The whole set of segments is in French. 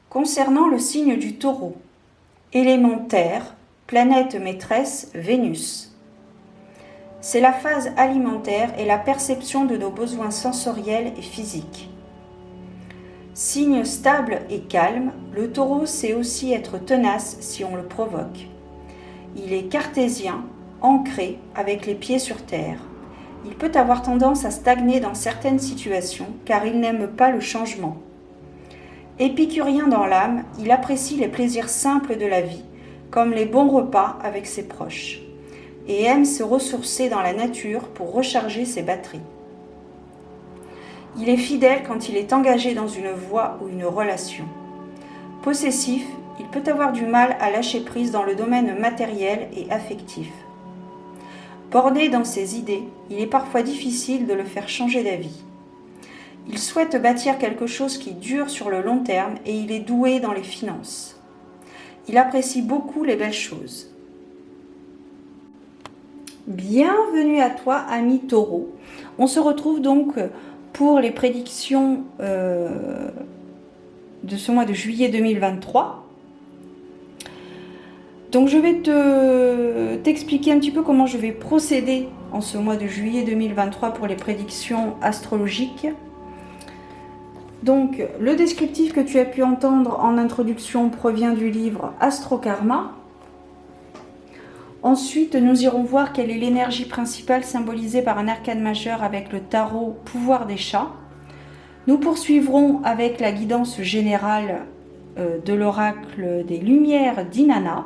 Concernant le signe du Taureau, élément terre, planète maîtresse Vénus. C'est la phase alimentaire et la perception de nos besoins sensoriels et physiques. Signe stable et calme, le Taureau sait aussi être tenace si on le provoque. Il est cartésien, ancré, avec les pieds sur terre. Il peut avoir tendance à stagner dans certaines situations car il n'aime pas le changement. Épicurien dans l'âme, il apprécie les plaisirs simples de la vie, comme les bons repas avec ses proches, et aime se ressourcer dans la nature pour recharger ses batteries. Il est fidèle quand il est engagé dans une voie ou une relation. Possessif, il peut avoir du mal à lâcher prise dans le domaine matériel et affectif. Borné dans ses idées, il est parfois difficile de le faire changer d'avis. Il souhaite bâtir quelque chose qui dure sur le long terme et il est doué dans les finances. Il apprécie beaucoup les belles choses. Bienvenue à toi, ami Taureau. On se retrouve donc pour les prédictions de ce mois de juillet 2023. Donc je vais t'expliquer un petit peu comment je vais procéder en ce mois de juillet 2023 pour les prédictions astrologiques. Donc le descriptif que tu as pu entendre en introduction provient du livre Astrokarma. Ensuite, nous irons voir quelle est l'énergie principale symbolisée par un arcane majeur avec le tarot pouvoir des chats. Nous poursuivrons avec la guidance générale de l'oracle des lumières d'Inanna.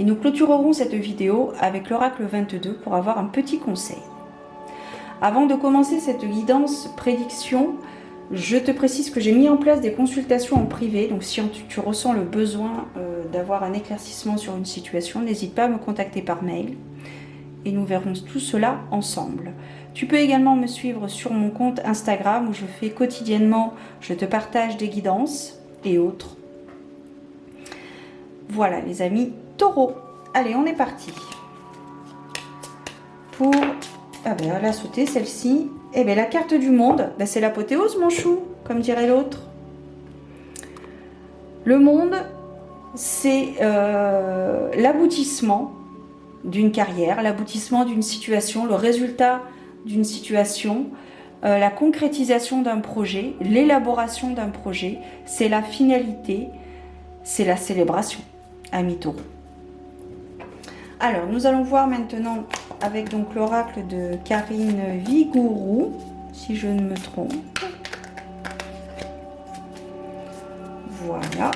Et nous clôturerons cette vidéo avec l'oracle 22 pour avoir un petit conseil. Avant de commencer cette guidance prédiction, je te précise que j'ai mis en place des consultations en privé. Donc si tu ressens le besoin d'avoir un éclaircissement sur une situation, n'hésite pas à me contacter par mail. Et nous verrons tout cela ensemble. Tu peux également me suivre sur mon compte Instagram où je fais quotidiennement, je te partage des guidances et autres. Voilà les amis Taureau. Allez, on est parti. Pour... Ah ben elle a sauté celle-ci. Eh bien la carte du monde, ben, c'est l'apothéose mon chou, comme dirait l'autre. Le monde, c'est l'aboutissement d'une carrière, l'aboutissement d'une situation, le résultat d'une situation, la concrétisation d'un projet, l'élaboration d'un projet, c'est la finalité, c'est la célébration, ami Taureau. Alors, nous allons voir maintenant avec donc l'oracle de Karine Vigourou, si je ne me trompe. Voilà.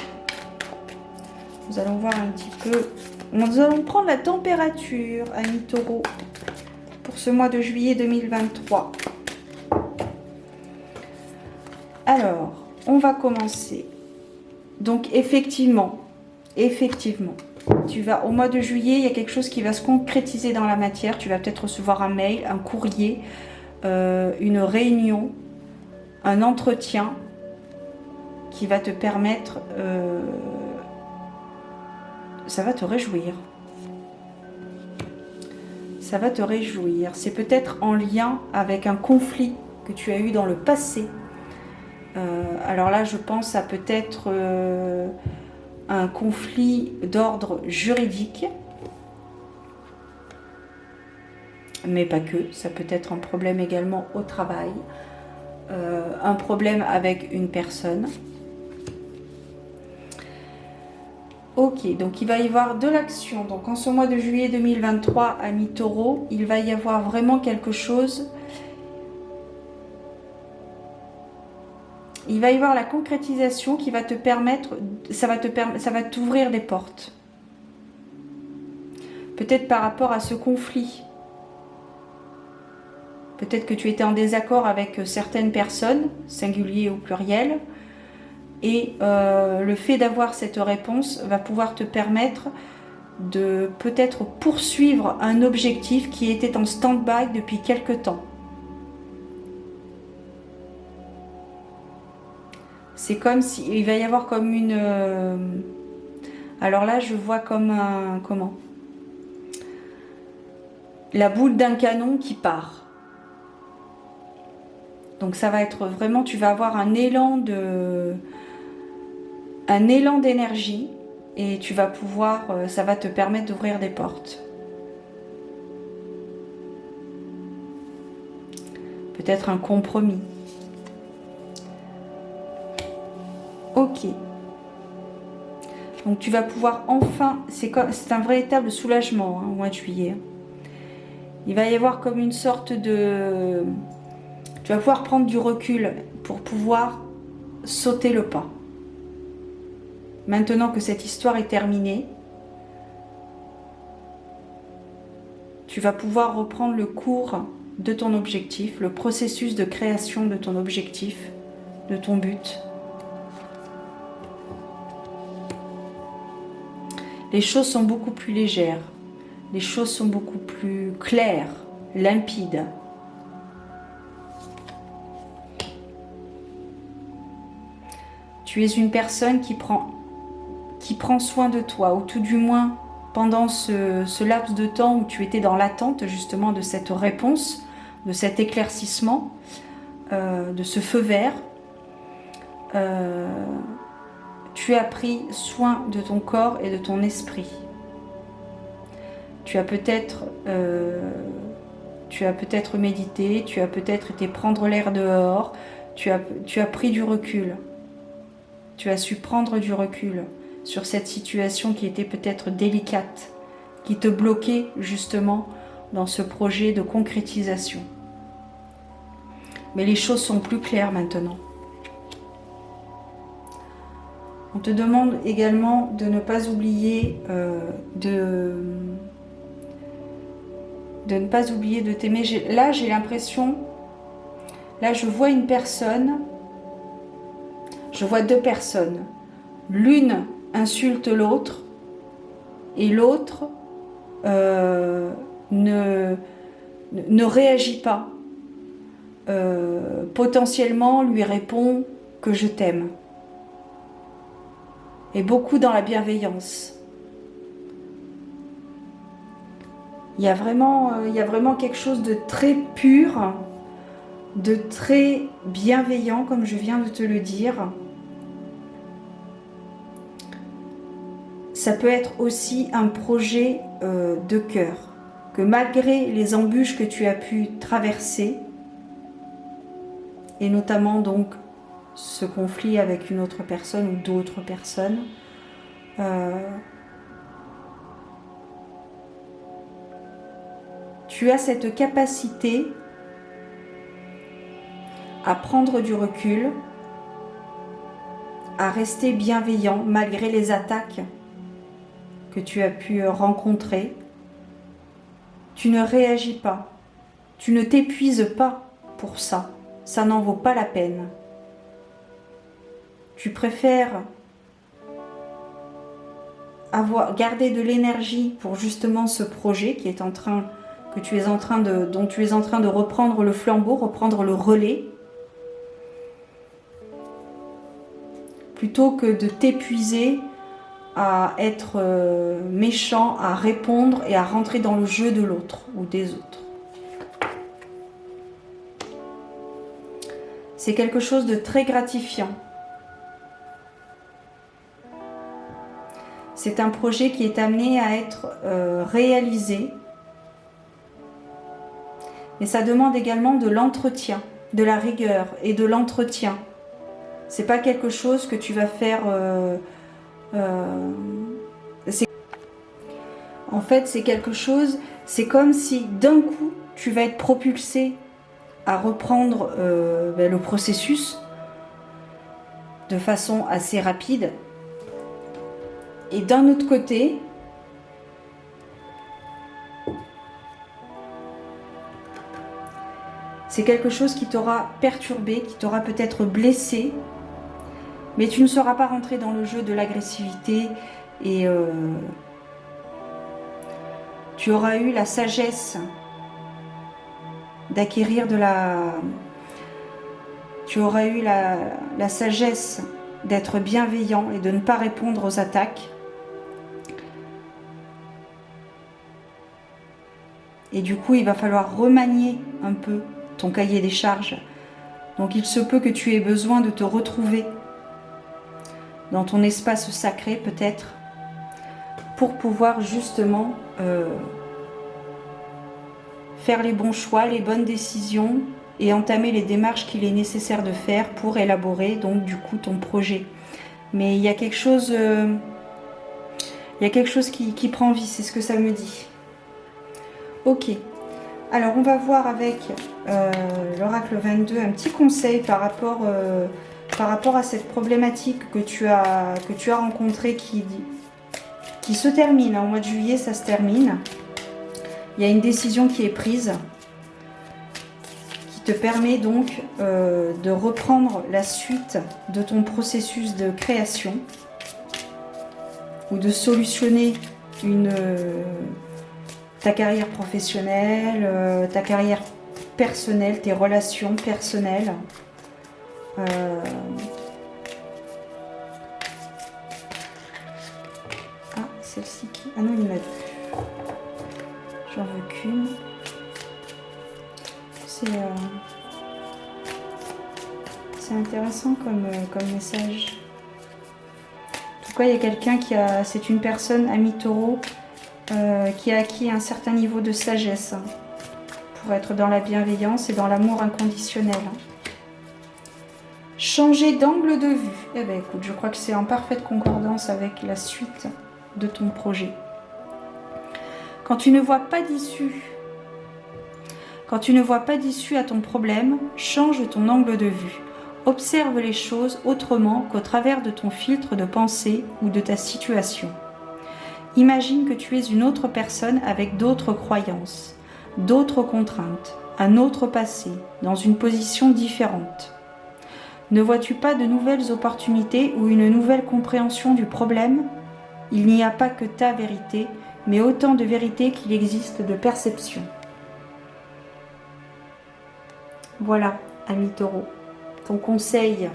Nous allons voir un petit peu. Nous allons prendre la température, ami Taureau, pour ce mois de juillet 2023. Alors, on va commencer. Donc, effectivement, tu vas au mois de juillet, il y a quelque chose qui va se concrétiser dans la matière. Tu vas peut-être recevoir un mail, un courrier, une réunion, un entretien qui va te permettre, ça va te réjouir. Ça va te réjouir. C'est peut-être en lien avec un conflit que tu as eu dans le passé. Alors là, je pense à peut-être un conflit d'ordre juridique, mais pas que, ça peut être un problème également au travail, un problème avec une personne. Ok, donc il va y avoir de l'action. Donc en ce mois de juillet 2023, ami Taureau, il va y avoir vraiment quelque chose. Il va y avoir la concrétisation qui va te permettre, ça va t'ouvrir des portes. Peut-être par rapport à ce conflit. Peut-être que tu étais en désaccord avec certaines personnes, singulier ou pluriel, et le fait d'avoir cette réponse va pouvoir te permettre de peut-être poursuivre un objectif qui était en stand-by depuis quelque temps. C'est comme si il va y avoir comme une... alors là, je vois comme un... Comment? La boule d'un canon qui part. Donc ça va être vraiment... Tu vas avoir un élan de un élan d'énergie et tu vas pouvoir, ça va te permettre d'ouvrir des portes. Peut-être un compromis. Ok. Donc tu vas pouvoir enfin, c'est un véritable soulagement hein, au mois de juillet. Il va y avoir comme une sorte de... Tu vas pouvoir prendre du recul pour pouvoir sauter le pas. Maintenant que cette histoire est terminée, tu vas pouvoir reprendre le cours de ton objectif, le processus de création de ton objectif, de ton but. Les choses sont beaucoup plus légères, les choses sont beaucoup plus claires, limpides. Tu es une personne qui prend soin de toi, ou tout du moins pendant ce laps de temps où tu étais dans l'attente justement de cette réponse, de cet éclaircissement, de ce feu vert. Tu as pris soin de ton corps et de ton esprit. Tu as peut-être médité, tu as peut-être été prendre l'air dehors, tu as pris du recul. Tu as su prendre du recul sur cette situation qui était peut-être délicate, qui te bloquait justement dans ce projet de concrétisation. Mais les choses sont plus claires maintenant. On te demande également de ne pas oublier de ne pas oublier de t'aimer. Là, j'ai l'impression, là, je vois une personne, je vois deux personnes. L'une insulte l'autre et l'autre ne réagit pas. Potentiellement lui répond que je t'aime. Et beaucoup dans la bienveillance. Il y a vraiment quelque chose de très pur, de très bienveillant, comme je viens de te le dire. Ça peut être aussi un projet de cœur, que malgré les embûches que tu as pu traverser, et notamment donc ce conflit avec une autre personne ou d'autres personnes, tu as cette capacité à prendre du recul, à rester bienveillant malgré les attaques que tu as pu rencontrer. Tu ne réagis pas, tu ne t'épuises pas pour ça, ça n'en vaut pas la peine. Tu préfères garder de l'énergie pour justement ce projet qui est dont tu es en train de reprendre le flambeau, reprendre le relais, plutôt que de t'épuiser à être méchant, à répondre et à rentrer dans le jeu de l'autre ou des autres. C'est quelque chose de très gratifiant. C'est un projet qui est amené à être réalisé, mais ça demande également de l'entretien, de la rigueur et de l'entretien. C'est pas quelque chose que tu vas faire. En fait, c'est quelque chose. C'est comme si d'un coup, tu vas être propulsé à reprendre le processus de façon assez rapide. Et d'un autre côté, c'est quelque chose qui t'aura perturbé, qui t'aura peut-être blessé, mais tu ne seras pas rentré dans le jeu de l'agressivité et tu auras eu la sagesse d'acquérir tu auras eu la sagesse d'être bienveillant et de ne pas répondre aux attaques. Et du coup, il va falloir remanier un peu ton cahier des charges. Donc il se peut que tu aies besoin de te retrouver dans ton espace sacré peut-être, pour pouvoir justement faire les bons choix, les bonnes décisions et entamer les démarches qu'il est nécessaire de faire pour élaborer donc du coup ton projet. Mais il y a quelque chose, qui prend vie, c'est ce que ça me dit. Ok, alors on va voir avec l'oracle 22 un petit conseil par rapport à cette problématique que tu as rencontrée qui se termine. Au mois de juillet, ça se termine. Il y a une décision qui est prise qui te permet donc de reprendre la suite de ton processus de création ou de solutionner ta carrière professionnelle, ta carrière personnelle, tes relations personnelles. Ah, celle-ci qui... Ah non, il y en a deux. J'en veux qu'une. C'est intéressant comme message. En tout cas, il y a quelqu'un c'est une personne, ami taureau, qui a acquis un certain niveau de sagesse pour être dans la bienveillance et dans l'amour inconditionnel. Changer d'angle de vue. Eh bien, écoute, je crois que c'est en parfaite concordance avec la suite de ton projet. Quand tu ne vois pas d'issue, à ton problème, change ton angle de vue. Observe les choses autrement qu'au travers de ton filtre de pensée ou de ta situation. Imagine que tu es une autre personne avec d'autres croyances, d'autres contraintes, un autre passé, dans une position différente. Ne vois-tu pas de nouvelles opportunités ou une nouvelle compréhension du problème ? Il n'y a pas que ta vérité, mais autant de vérités qu'il existe de perceptions. Voilà, ami taureau, ton conseil.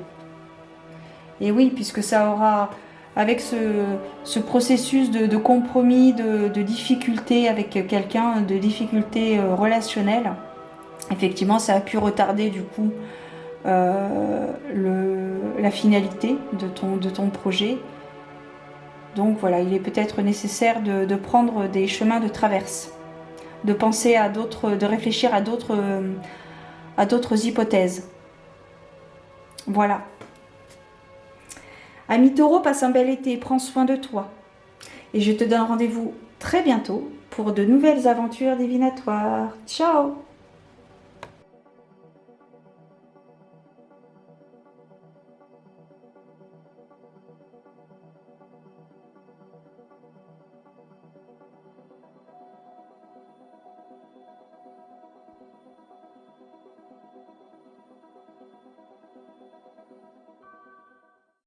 Et oui, puisque ça aura, avec ce processus de compromis, de difficulté avec quelqu'un, de difficulté relationnelle, effectivement, ça a pu retarder du coup la finalité de ton projet. Donc voilà, il est peut-être nécessaire de prendre des chemins de traverse, de penser à d'autres, de réfléchir à d'autres hypothèses. Voilà. Ami taureau, passe un bel été, prends soin de toi. Et je te donne rendez-vous très bientôt pour de nouvelles aventures divinatoires. Ciao!